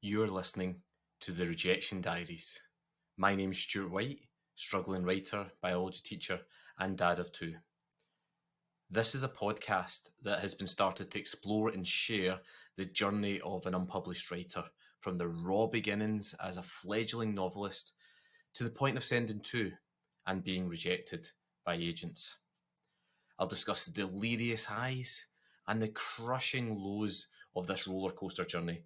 You're listening to the Rejection Diaries. My name is Stuart White, struggling writer, biology teacher, and dad of two. This is a podcast that has been started to explore and share the journey of an unpublished writer, from the raw beginnings as a fledgling novelist to the point of sending to and being rejected by agents. I'll discuss the delirious highs and the crushing lows of this roller coaster journey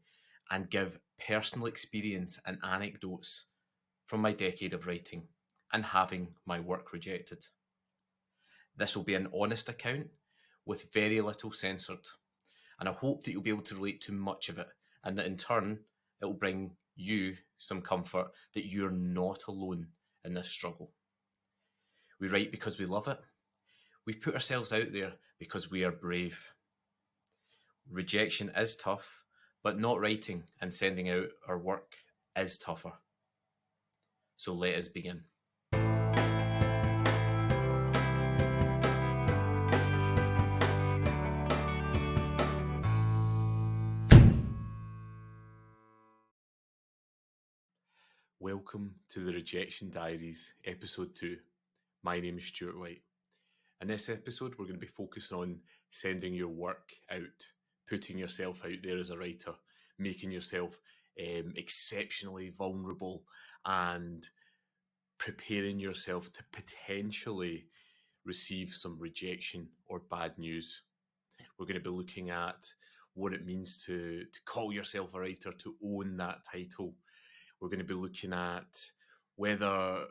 and give personal experience and anecdotes from my decade of writing and having my work rejected. This will be an honest account with very little censored, and I hope that you'll be able to relate to much of it, and that in turn it will bring you some comfort that you're not alone in this struggle. We write because we love it. We put ourselves out there because we are brave. Rejection is tough, but not writing and sending out our work is tougher. So let us begin. Welcome to the Rejection Diaries, episode 2. My name is Stuart White. In this episode, we're going to be focusing on sending your work out, putting yourself out there as a writer, making yourself exceptionally vulnerable and preparing yourself to potentially receive some rejection or bad news. We're going to be looking at what it means to call yourself a writer, to own that title. We're going to be looking at whether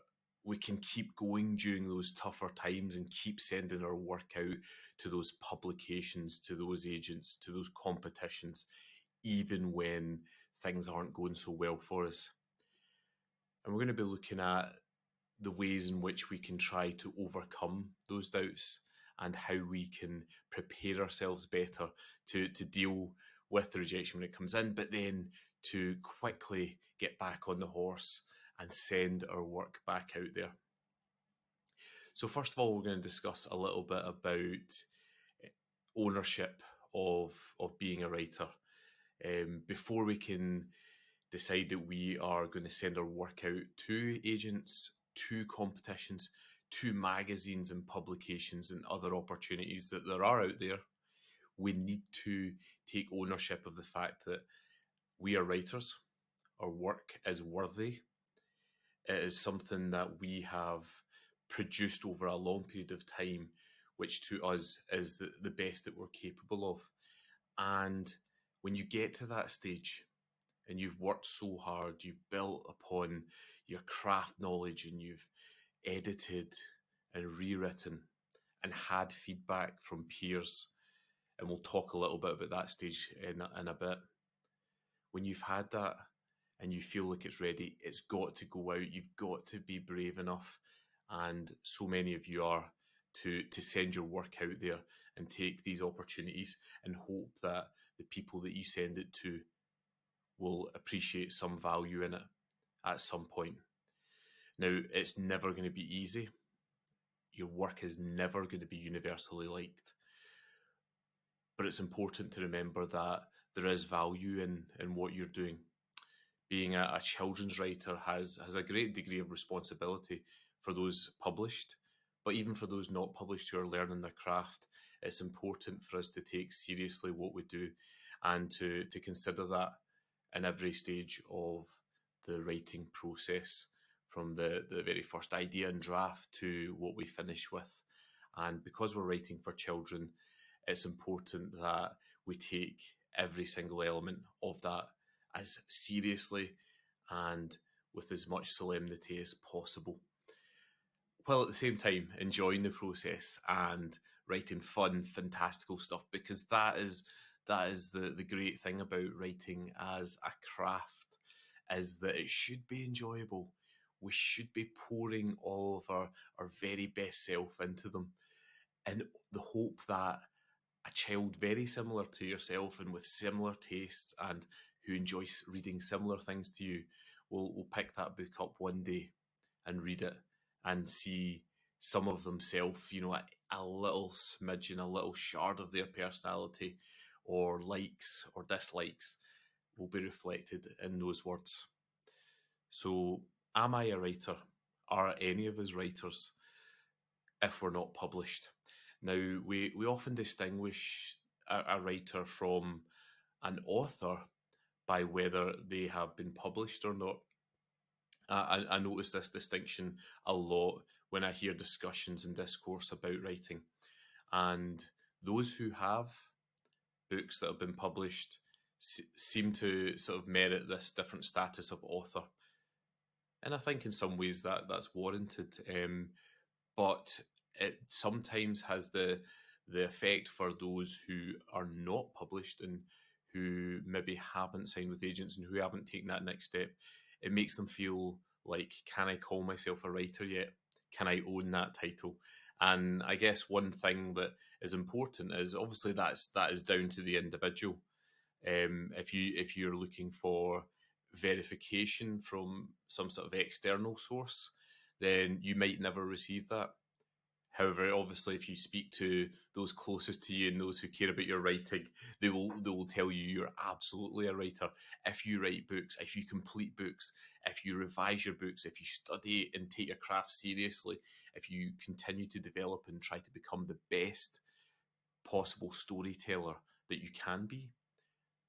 we can keep going during those tougher times and keep sending our work out to those publications, to those agents, to those competitions, even when things aren't going so well for us. And we're going to be looking at the ways in which we can try to overcome those doubts and how we can prepare ourselves better to deal with the rejection when it comes in, but then to quickly get back on the horse and send our work back out there. So first of all, we're going to discuss a little bit about ownership of being a writer. Before we can decide that we are going to send our work out to agents, to competitions, to magazines and publications and other opportunities that there are out there, we need to take ownership of the fact that we are writers. Our work is worthy. It is something that we have produced over a long period of time, which to us is the best that we're capable of. And when you get to that stage and you've worked so hard, you've built upon your craft knowledge and you've edited and rewritten and had feedback from peers, and we'll talk a little bit about that stage in a bit. When you've had that and you feel like it's ready, it's got to go out. You've got to be brave enough, and so many of you are, to send your work out there and take these opportunities and hope that the people that you send it to will appreciate some value in it at some point. Now, it's never going to be easy. Your work is never going to be universally liked. But it's important to remember that there is value in what you're doing. Being a children's writer has a great degree of responsibility for those published, but even for those not published who are learning their craft, it's important for us to take seriously what we do and to consider that in every stage of the writing process, from the very first idea and draft to what we finish with. And because we're writing for children, it's important that we take every single element of that as seriously and with as much solemnity as possible, while at the same time enjoying the process and writing fun, fantastical stuff, because that is the great thing about writing as a craft, is that it should be enjoyable. We should be pouring all of our very best self into them, in the hope that a child very similar to yourself and with similar tastes and who enjoys reading similar things to you will pick that book up one day and read it and see some of themselves, a little smidgen, a little shard of their personality or likes or dislikes will be reflected in those words. So, am I a writer? Are any of us writers if we're not published? Now, we often distinguish a writer from an author by whether they have been published or not. I notice this distinction a lot when I hear discussions and discourse about writing. And those who have books that have been published seem to sort of merit this different status of author. And I think in some ways that's warranted. But it sometimes has the effect for those who are not published and who maybe haven't signed with agents and who haven't taken that next step. It makes them feel like, can I call myself a writer yet? Can I own that title? And I guess one thing that is important is obviously that is down to the individual. If you're looking for verification from some sort of external source, then you might never receive that. However, obviously, if you speak to those closest to you and those who care about your writing, they will tell you you're absolutely a writer. If you write books, if you complete books, if you revise your books, if you study and take your craft seriously, if you continue to develop and try to become the best possible storyteller that you can be,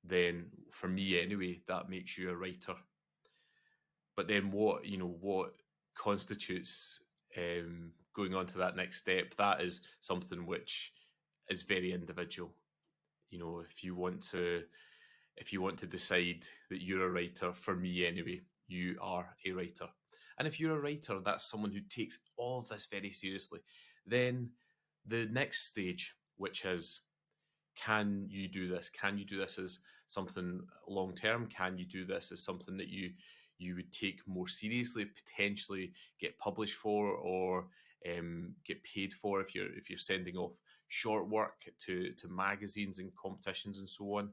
then for me anyway, that makes you a writer. But then what constitutes going on to that next step? That is something which is very individual. If you want to decide that you're a writer, for me anyway, you are a writer. And if you're a writer, that's someone who takes all of this very seriously. Then the next stage, which is, can you do this? Can you do this as something long term? Can you do this as something that you would take more seriously, potentially get published for, or get paid for if you're sending off short work to magazines and competitions and so on?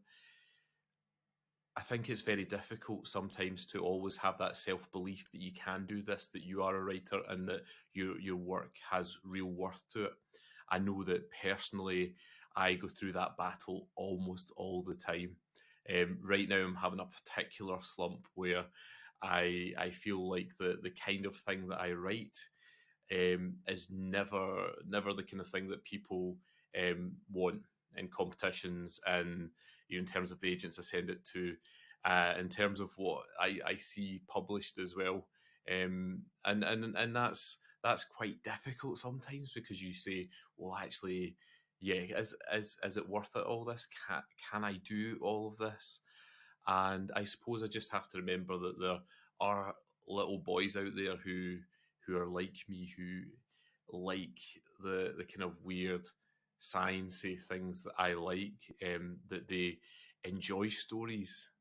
I think it's very difficult sometimes to always have that self-belief that you can do this, that you are a writer, and that your work has real worth to it. I know that personally, I go through that battle almost all the time. Right now, I'm having a particular slump where I feel like the kind of thing that I write is never the kind of thing that people want in competitions, and in terms of the agents I send it to, in terms of what I see published as well, and that's quite difficult sometimes, because you say, well, actually, yeah, is it worth it, all this? Can I do all of this? And I suppose I just have to remember that there are little boys out there who are like me, who like the kind of weird sciencey things that I like, that they enjoy stories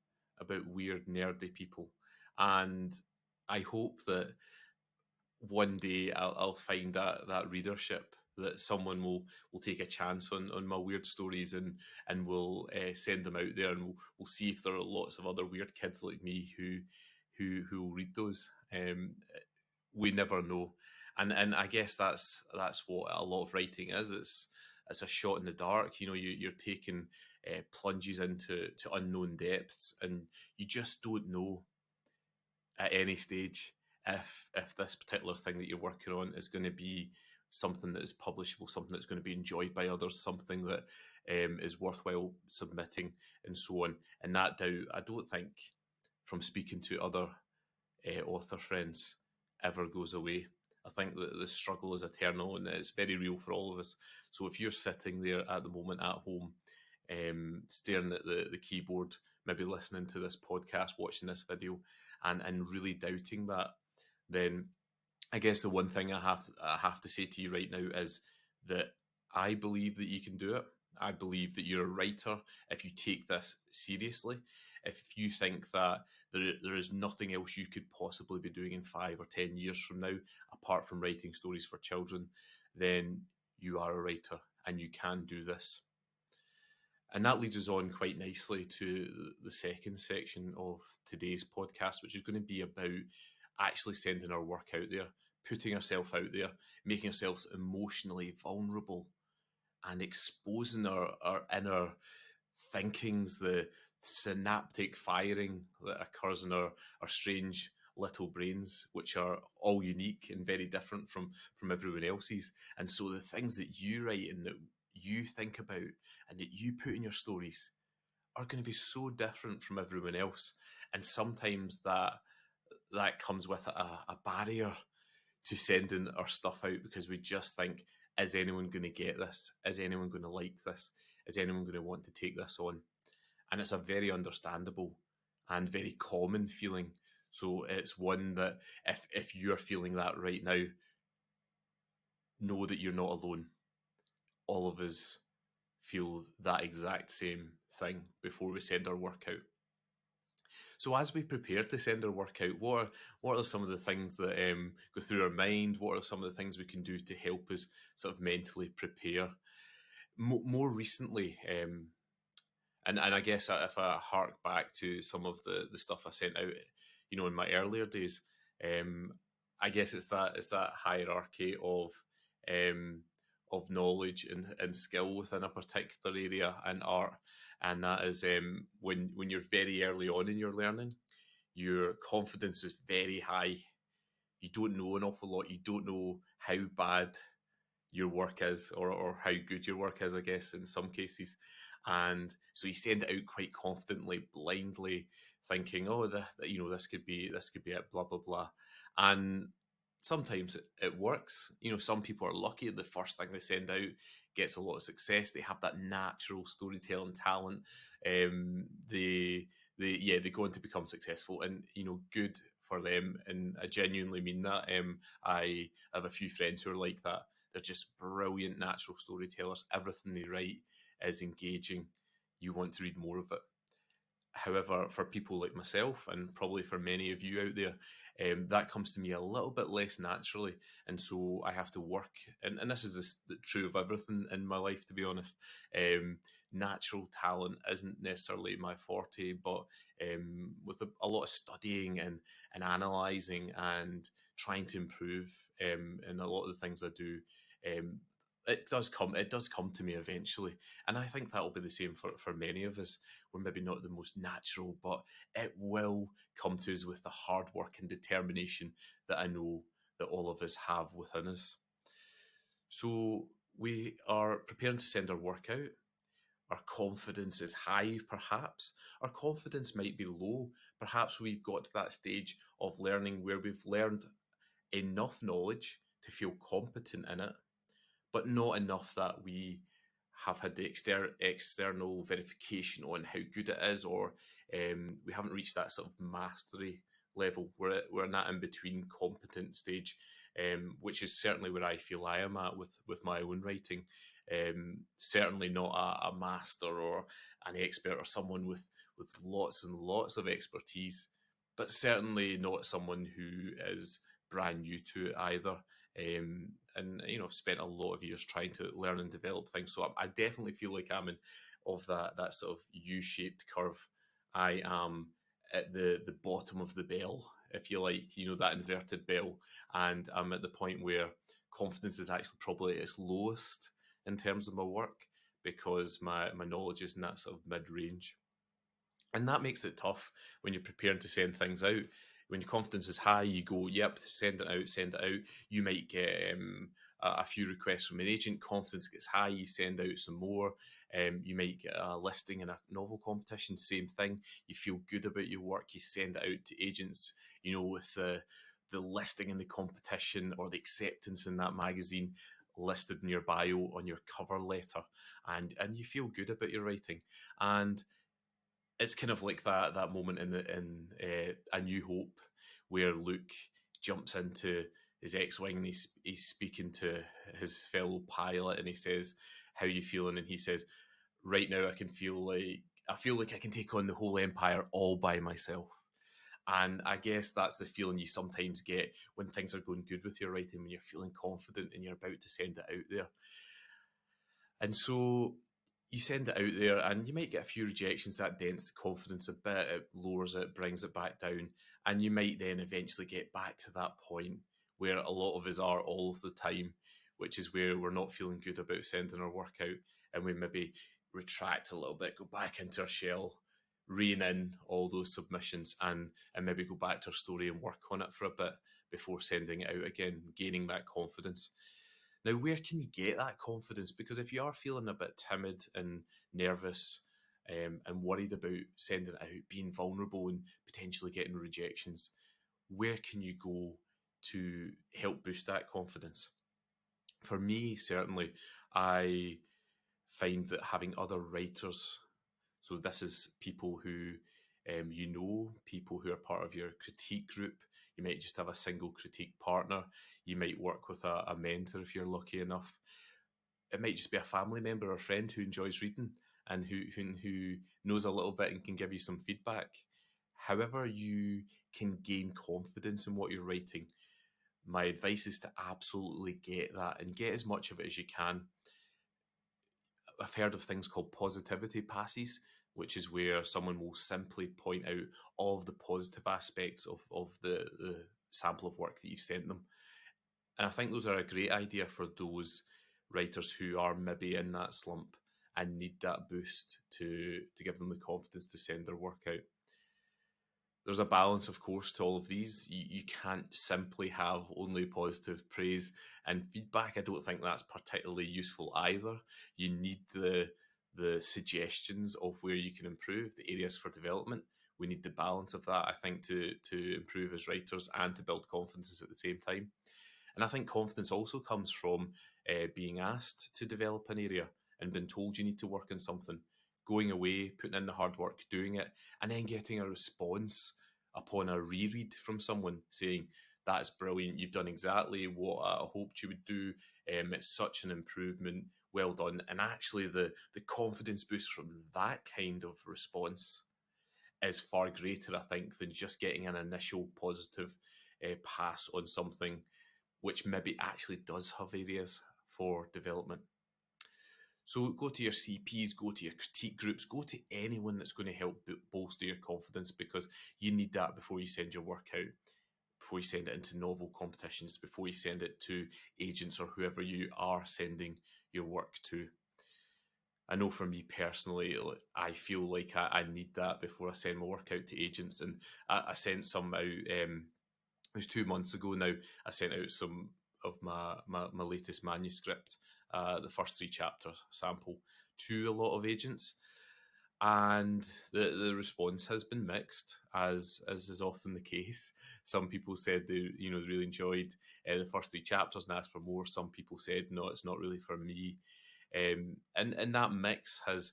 about weird nerdy people. And I hope that one day I'll find that readership, that someone will take a chance on my weird stories and will send them out there, and we'll see if there are lots of other weird kids like me who will read those. We never know, and I guess that's what a lot of writing is. It's a shot in the dark. You're taking plunges into unknown depths, and you just don't know at any stage if this particular thing that you're working on is going to be something that is publishable, something that's going to be enjoyed by others, something that is worthwhile submitting, and so on. And that doubt, I don't think, from speaking to other author friends, ever goes away. I think that the struggle is eternal, and it's very real for all of us. So if you're sitting there at the moment at home, staring at the keyboard, maybe listening to this podcast, watching this video, and really doubting that, then I guess the one thing I have to say to you right now is that I believe that you can do it. I believe that you're a writer if you take this seriously. If you think that there is nothing else you could possibly be doing in 5 or 10 years from now, apart from writing stories for children, then you are a writer and you can do this. And that leads us on quite nicely to the second section of today's podcast, which is going to be about actually sending our work out there, putting ourselves out there, making ourselves emotionally vulnerable, and exposing our inner thinkings, the synaptic firing that occurs in our strange little brains, which are all unique and very different from everyone else's. And so the things that you write and that you think about and that you put in your stories are going to be so different from everyone else. And sometimes that comes with a barrier to sending our stuff out, because we just think, is anyone going to get this? Is anyone going to like this? Is anyone going to want to take this on? And it's a very understandable and very common feeling. So it's one that if you're feeling that right now, know that you're not alone. All of us feel that exact same thing before we send our work out. So as we prepare to send our work out, what are some of the things that go through our mind? What are some of the things we can do to help us sort of mentally prepare? More recently, and I guess if I hark back to some of the stuff I sent out, in my earlier days, I guess it's that hierarchy of knowledge and skill within a particular area and art, and that is when you're very early on in your learning, your confidence is very high. You don't know an awful lot. You don't know how bad your work is, or how good your work is, I guess, in some cases. And so you send it out quite confidently, blindly, thinking, oh, this could be it, blah blah blah. And sometimes it works. Some people are lucky. The first thing they send out gets a lot of success. They have that natural storytelling talent. They go on to become successful, and good for them. And I genuinely mean that. I have a few friends who are like that. They're just brilliant natural storytellers. Everything they write is engaging. You want to read more of it. However, for people like myself, and probably for many of you out there, that comes to me a little bit less naturally. And so I have to work, and this is true of everything in my life, to be honest. Natural talent isn't necessarily my forte, but with a lot of studying and analysing and trying to improve in a lot of the things I do, um, it does come to me eventually. And I think that will be the same for many of us. We're maybe not the most natural, but it will come to us with the hard work and determination that I know that all of us have within us. So we are preparing to send our work out. Our confidence is high, perhaps. Our confidence might be low. Perhaps we've got to that stage of learning where we've learned enough knowledge to feel competent in it, but not enough that we have had the external verification on how good it is, or we haven't reached that sort of mastery level. We're in that in between competent stage, which is certainly where I feel I am at with my own writing. Certainly not a master or an expert or someone with lots and lots of expertise, but certainly not someone who is brand new to it either. And I've spent a lot of years trying to learn and develop things, so I definitely feel like I'm in of that sort of U-shaped curve. I am at the bottom of the bell, if you like, that inverted bell, and I'm at the point where confidence is actually probably at its lowest in terms of my work, because my knowledge is in that sort of mid-range. And that makes it tough when you're preparing to send things out. When your confidence is high, you go, yep, send it out, send it out. You might get a few requests from an agent. Confidence gets high, you send out some more. You might get a listing in a novel competition, same thing. You feel good about your work, you send it out to agents, with the listing in the competition or the acceptance in that magazine listed in your bio on your cover letter, and you feel good about your writing. And it's kind of like that moment in A New Hope, where Luke jumps into his X-wing and he's speaking to his fellow pilot, and he says, "How you feeling?" And he says, "Right now, I feel like I can take on the whole empire all by myself." And I guess that's the feeling you sometimes get when things are going good with your writing, when you're feeling confident and you're about to send it out there. And so you send it out there and you might get a few rejections. That dents the confidence a bit, it lowers it, brings it back down. And you might then eventually get back to that point where a lot of us are all of the time, which is where we're not feeling good about sending our work out, and we maybe retract a little bit, go back into our shell, rein in all those submissions and maybe go back to our story and work on it for a bit before sending it out again, gaining that confidence. Now, where can you get that confidence? Because if you are feeling a bit timid and nervous and worried about sending it out, being vulnerable and potentially getting rejections, where can you go to help boost that confidence? For me, certainly, I find that having other writers, so this is people who people who are part of your critique group. You might just have a single critique partner. You might work with a mentor if you're lucky enough. It might just be a family member or friend who enjoys reading and who knows a little bit and can give you some feedback. However, you can gain confidence in what you're writing. My advice is to absolutely get that and get as much of it as you can. I've heard of things called positivity passes, which is where someone will simply point out all of the positive aspects of the sample of work that you've sent them. And I think those are a great idea for those writers who are maybe in that slump and need that boost to give them the confidence to send their work out. There's a balance, of course, to all of these. You can't simply have only positive praise and feedback. I don't think that's particularly useful either. You need the suggestions of where you can improve, the areas for development. We need the balance of that, I think, to improve as writers and to build confidence at the same time. And I think confidence also comes from being asked to develop an area and being told you need to work on something, going away, putting in the hard work, doing it, and then getting a response upon a reread from someone saying, "That's brilliant. You've done exactly what I hoped you would do. It's such an improvement. Well done." And actually, the confidence boost from that kind of response is far greater, I think, than just getting an initial positive pass on something which maybe actually does have areas for development. So go to your CPs, go to your critique groups, go to anyone that's going to help bolster your confidence, because you need that before you send your work out, before you send it into novel competitions, before you send it to agents or whoever you are sending your work to. I know for me personally, I feel like I need that before I send my work out to agents. And I sent some out, it was 2 months ago now, I sent out some of my latest manuscript, the first 3 chapter sample, to a lot of agents. And the response has been mixed, as is often the case. Some people said they really enjoyed the first 3 chapters and asked for more. Some people said, no, it's not really for me. And that mix has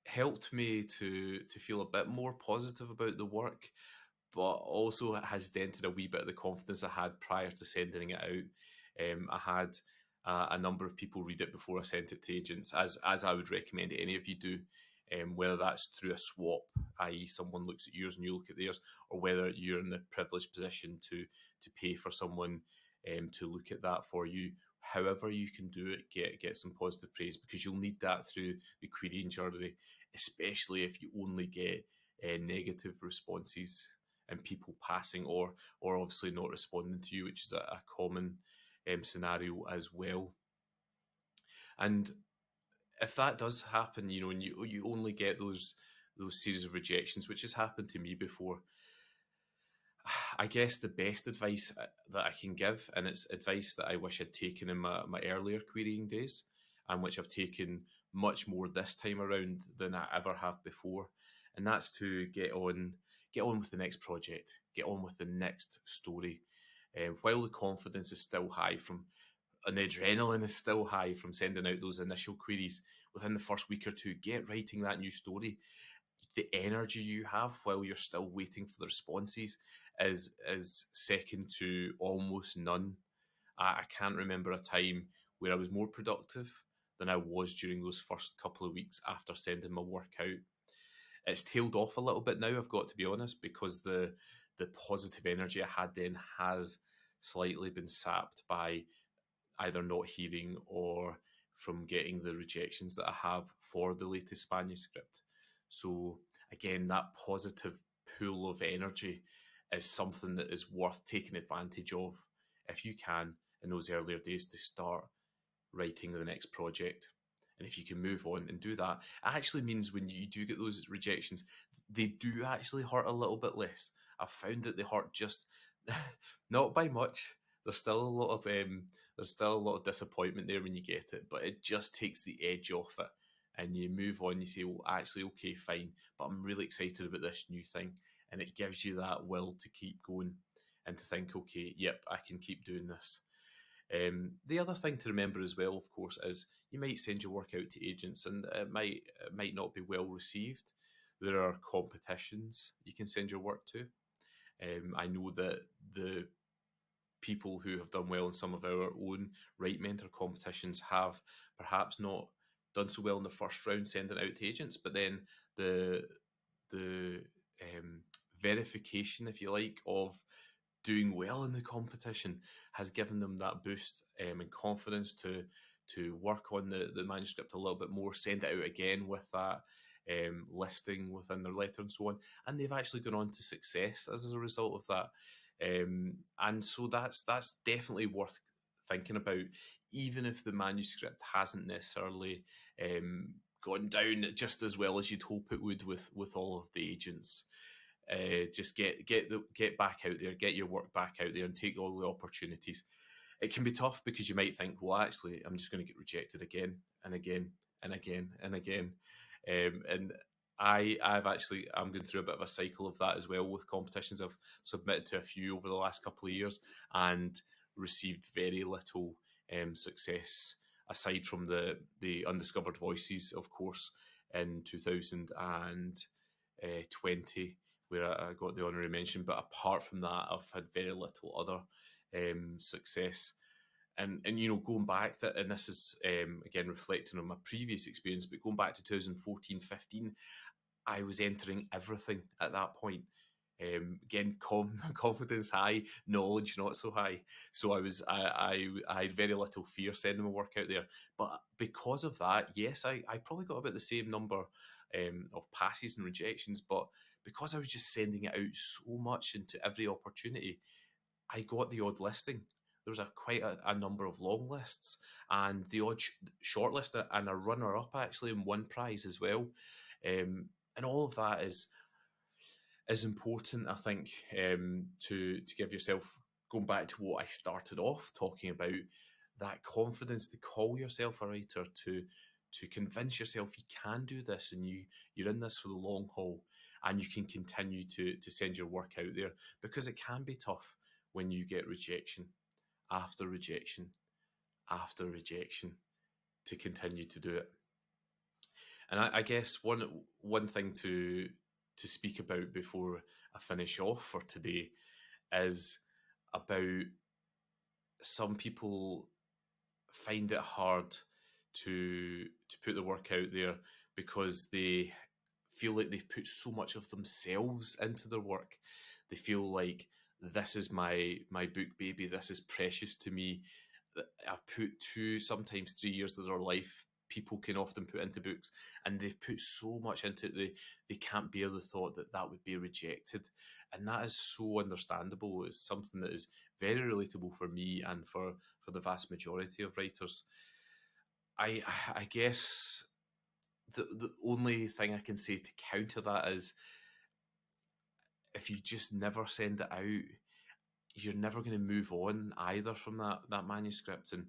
helped me to feel a bit more positive about the work, but also has dented a wee bit of the confidence I had prior to sending it out. I had a number of people read it before I sent it to agents, as I would recommend any of you do, whether that's through a swap, i.e. someone looks at yours and you look at theirs, or whether you're in the privileged position to pay for someone to look at that for you. However you can do it, get some positive praise, because you'll need that through the querying journey, especially if you only get negative responses and people passing or obviously not responding to you, which is a common scenario as well. And if that does happen, and you only get those series of rejections, which has happened to me before, I guess the best advice that I can give, and it's advice that I wish I'd taken in my earlier querying days, and which I've taken much more this time around than I ever have before, and that's to get on with the next project, get on with the next story. While the confidence is still high and the adrenaline is still high from sending out those initial queries, within the first week or two, get writing that new story. The energy you have while you're still waiting for the responses is second to almost none. I can't remember a time where I was more productive than I was during those first couple of weeks after sending my work out. It's tailed off a little bit now, I've got to be honest, because the positive energy I had then has slightly been sapped by either not hearing or from getting the rejections that I have for the latest manuscript. So again, that positive pool of energy is something that is worth taking advantage of if you can in those earlier days to start writing the next project. And if you can move on and do that, it actually means when you do get those rejections, they do actually hurt a little bit less. I've found that they hurt just not by much. There's still a lot of disappointment there when you get it, but it just takes the edge off it, and you move on. You say, "Well, actually, okay, fine, but I'm really excited about this new thing," and it gives you that will to keep going and to think, "Okay, yep, I can keep doing this." The other thing to remember as well, of course, is you might send your work out to agents, and it might not be well received. There are competitions you can send your work to. I know that the people who have done well in some of our own Right Mentor competitions have perhaps not done so well in the first round sending out to agents, but then the verification, if you like, of doing well in the competition has given them that boost and confidence to work on the manuscript a little bit more, send it out again with that listing within their letter and so on, and they've actually gone on to success as a result of that. And so that's definitely worth thinking about, even if the manuscript hasn't necessarily gone down just as well as you'd hope it would with all of the agents. Just get back out there, get your work back out there, and take all the opportunities. It can be tough because you might think, well, actually, I'm just going to get rejected again and again and again and again. And I'm going through a bit of a cycle of that as well with competitions. I've submitted to a few over the last couple of years and received very little success, aside from the Undiscovered Voices, of course, in 2020, where I got the honorary mention. But apart from that, I've had very little other success. And going back, and this is again reflecting on my previous experience, but going back to 2014-15, I was entering everything at that point. Again, confidence high, knowledge not so high. So I had very little fear sending my work out there. But because of that, yes, I probably got about the same number of passes and rejections. But because I was just sending it out so much into every opportunity, I got the odd listing. There was quite a number of long lists and the odd short list and a runner up actually in one prize as well. And all of that is important, I think, to give yourself, going back to what I started off talking about, that confidence to call yourself a writer, to convince yourself you can do this and you're in this for the long haul, and you can continue to send your work out there, because it can be tough when you get rejection after rejection after rejection, to continue to do it. And I guess one thing to speak about before I finish off for today is about some people find it hard to put the work out there because they feel like they've put so much of themselves into their work. They feel like, this is my book baby, this is precious to me. I've put 2, sometimes 3 years of their life, people can often put into books, and they've put so much into it, they can't bear the thought that would be rejected. And that is so understandable. It's something that is very relatable for me and for the vast majority of writers. I guess the only thing I can say to counter that is, if you just never send it out, you're never going to move on either from that manuscript. And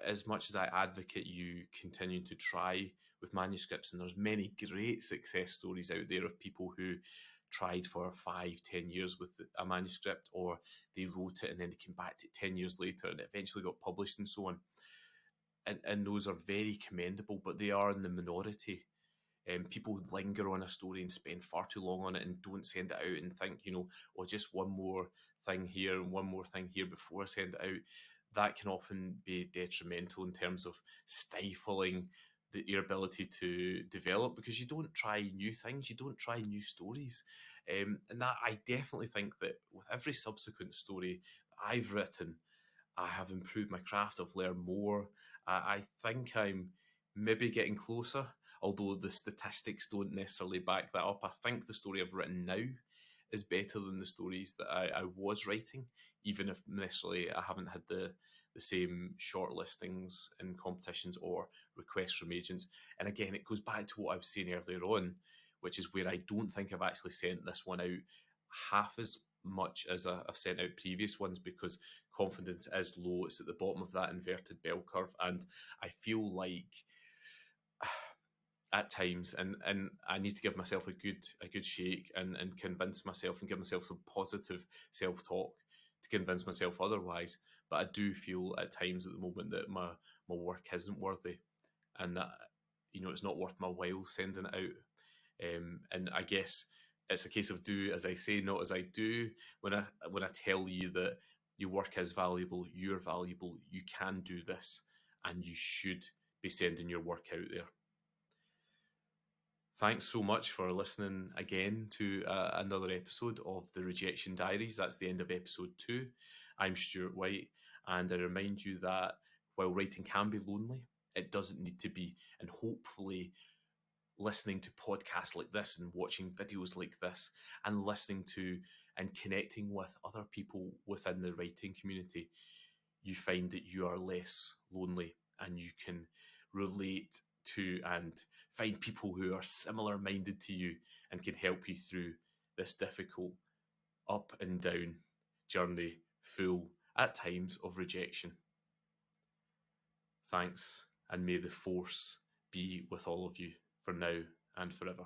as much as I advocate you continue to try with manuscripts, and there's many great success stories out there of people who tried for 5-10 years with a manuscript, or they wrote it and then they came back to it 10 years later and it eventually got published and so on. And those are very commendable, but they are in the minority. People linger on a story and spend far too long on it and don't send it out and think, just one more thing here and one more thing here before I send it out. That can often be detrimental in terms of stifling your ability to develop, because you don't try new things, you don't try new stories. And that, I definitely think that with every subsequent story I've written, I have improved my craft, I've learned more. I think I'm maybe getting closer, although the statistics don't necessarily back that up. I think the story I've written now is better than the stories that I was writing, even if necessarily I haven't had the the same shortlistings in competitions or requests from agents. And again, it goes back to what I was saying earlier on, which is where I don't think I've actually sent this one out half as much as I've sent out previous ones, because confidence is low. It's at the bottom of that inverted bell curve. And I feel like at times, and I need to give myself a good shake and convince myself and give myself some positive self-talk to convince myself otherwise. But I do feel at times at the moment that my work isn't worthy, and that it's not worth my while sending it out. And I guess it's a case of do as I say, not as I do. When I tell you that your work is valuable, you're valuable, you can do this, and you should be sending your work out there. Thanks so much for listening again to another episode of the Rejection Diaries. That's the end of episode 2. I'm Stuart White, and I remind you that while writing can be lonely, it doesn't need to be. And hopefully, listening to podcasts like this and watching videos like this and listening to and connecting with other people within the writing community, you find that you are less lonely and you can relate to and find people who are similar minded to you and can help you through this difficult up and down journey full at times of rejection. Thanks, and may the force be with all of you for now and forever.